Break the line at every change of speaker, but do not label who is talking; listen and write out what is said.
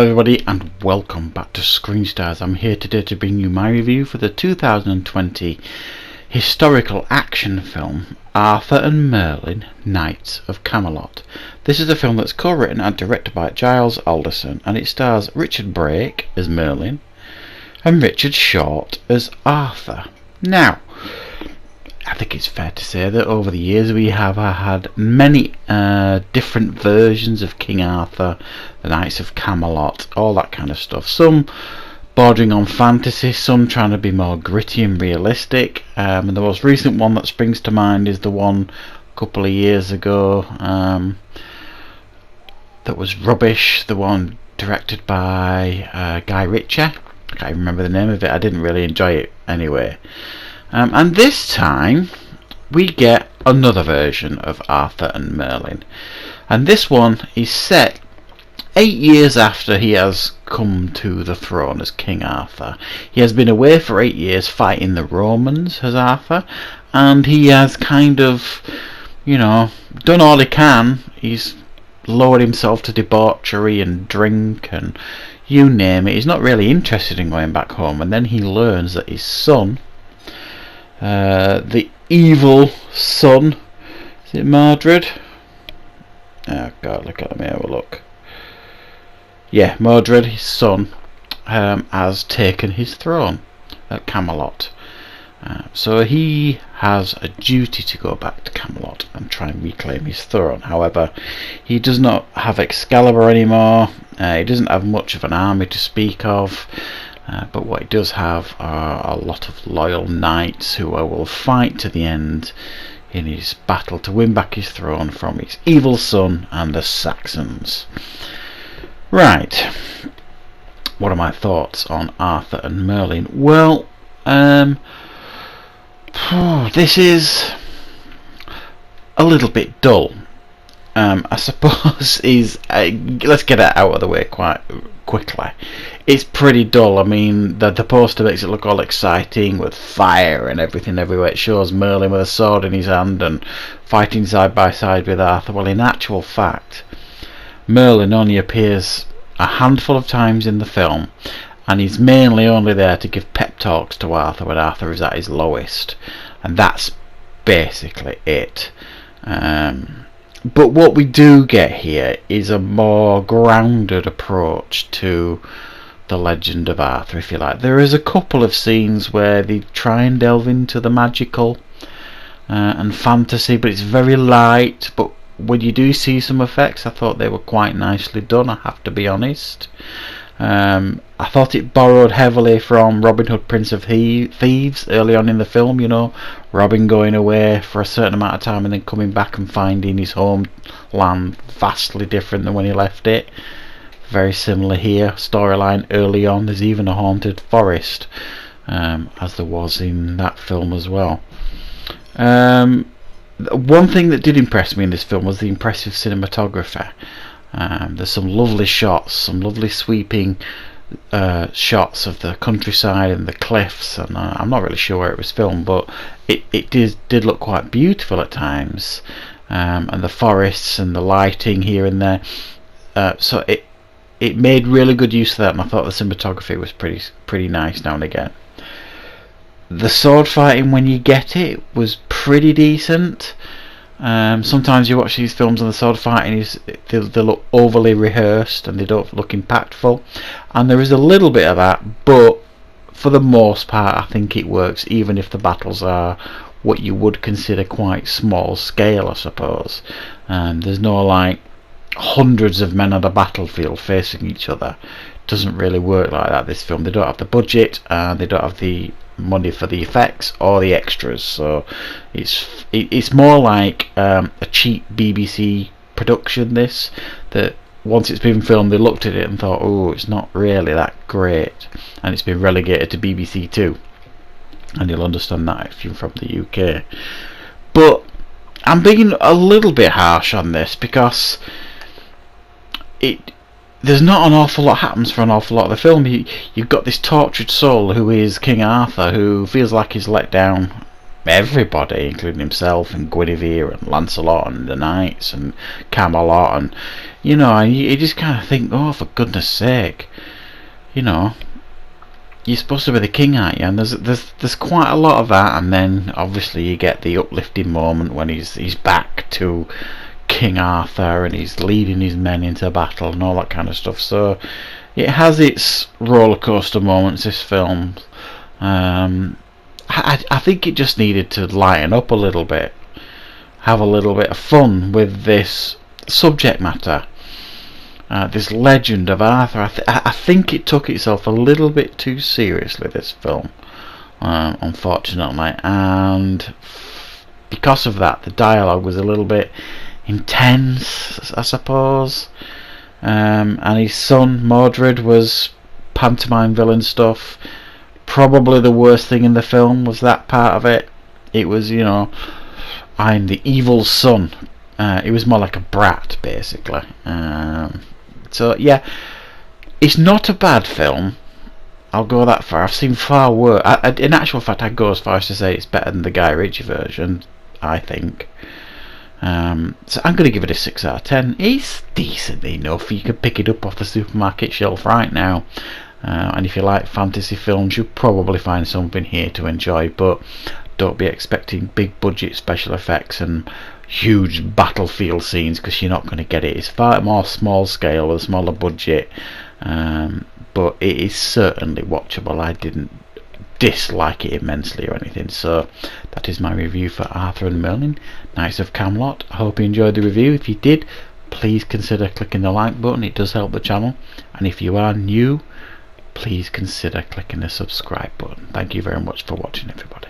Hello everybody and welcome back to Screen Stars. I'm here today to bring you my review for the 2020 historical action film Arthur and Merlin Knights of Camelot. This is a film that's co-written and directed by Giles Alderson, and it stars Richard Brake as Merlin and Richard Short as Arthur. Now, I think it's fair to say that over the years we have had many different versions of King Arthur, the Knights of Camelot, all that kind of stuff. Some bordering on fantasy, some trying to be more gritty and realistic. And the most recent one that springs to mind is the one a couple of years ago that was rubbish, the one directed by Guy Ritchie. I can't remember the name of it. I didn't really enjoy it anyway. And this time we get another version of Arthur and Merlin, and this one is set 8 years after he has come to the throne as King Arthur. He has been away for 8 years fighting the Romans as Arthur, and he has kind of, done all he can. He's lowered himself to debauchery and drink and you name it. He's not really interested in going back home, and then he learns that his son, the evil son, is it Mordred? Oh god, let me have a look. Yeah, Mordred, his son, has taken his throne at Camelot. So he has a duty to go back to Camelot and try and reclaim his throne. However, he does not have Excalibur anymore. He doesn't have much of an army to speak of. But what he does have are a lot of loyal knights who will fight to the end in his battle to win back his throne from his evil son and the Saxons. Right, what are my thoughts on Arthur and Merlin? Well, this is a little bit dull. I suppose let's get it out of the way quite quickly. It's pretty dull. I mean, the poster makes it look all exciting with fire and everything everywhere. It shows Merlin with a sword in his hand and fighting side by side with Arthur. Well, in actual fact, Merlin only appears a handful of times in the film, and he's mainly only there to give pep talks to Arthur when Arthur is at his lowest, and that's basically it. But what we do get here is a more grounded approach to the legend of Arthur, if you like. There is a couple of scenes where they try and delve into the magical and fantasy, but it's very light. But when you do see some effects, I thought they were quite nicely done, I have to be honest. I thought it borrowed heavily from Robin Hood, Prince of Thieves early on in the film. Robin going away for a certain amount of time and then coming back and finding his homeland vastly different than when he left it. Very similar here. Storyline early on. There's even a haunted forest, as there was in that film as well. One thing that did impress me in this film was the impressive cinematography. There's some lovely shots, some lovely sweeping shots of the countryside and the cliffs, and I'm not really sure where it was filmed, but it did look quite beautiful at times, and the forests and the lighting here and there. So it made really good use of that, and I thought the cinematography was pretty nice now and again. The sword fighting, when you get it, was pretty decent. Sometimes you watch these films and the sword fighting they look overly rehearsed and they don't look impactful, and there is a little bit of that, but for the most part I think it works, even if the battles are what you would consider quite small scale, I suppose. There's no like hundreds of men on a battlefield facing each other. It doesn't really work like that, this film. They don't have the budget, and they don't have the money for the effects or the extras, so it's more like a cheap BBC production, this, that once it's been filmed they looked at it and thought, oh, it's not really that great, and it's been relegated to BBC Two, and you'll understand that if you're from the UK. But I'm being a little bit harsh on this because there's not an awful lot happens for an awful lot of the film. You've got this tortured soul who is King Arthur, who feels like he's let down everybody, including himself and Guinevere and Lancelot and the Knights and Camelot, and you know, and you just kind of think, oh, for goodness sake, you know, you're supposed to be the king, aren't you? And there's quite a lot of that, and then obviously you get the uplifting moment when he's back to King Arthur and he's leading his men into battle and all that kind of stuff. So it has its roller coaster moments, this film. I think it just needed to lighten up a little bit, have a little bit of fun with this subject matter, this legend of Arthur. I think it took itself a little bit too seriously, this film, unfortunately, and because of that the dialogue was a little bit intense, I suppose, and his son Mordred was pantomime villain stuff. Probably the worst thing in the film was that part of it. It was, you know, I'm the evil son. It was more like a brat, basically. So yeah, it's not a bad film. I'll go that far. I've seen far worse. In actual fact, I'd go as far as to say it's better than the Guy Ritchie version, I think. So I'm going to give it a 6 out of 10. It's decent enough. You can pick it up off the supermarket shelf right now. And if you like fantasy films, you'll probably find something here to enjoy, but don't be expecting big budget special effects and huge battlefield scenes, because you're not going to get it. It's far more small scale, a smaller budget, but it is certainly watchable. I didn't dislike it immensely or anything. So that is my review for Arthur and Merlin, Knights of Camelot. I hope you enjoyed the review. If you did, please consider clicking the like button. It does help the channel, and if you are new, please consider clicking the subscribe button. Thank you very much for watching, everybody.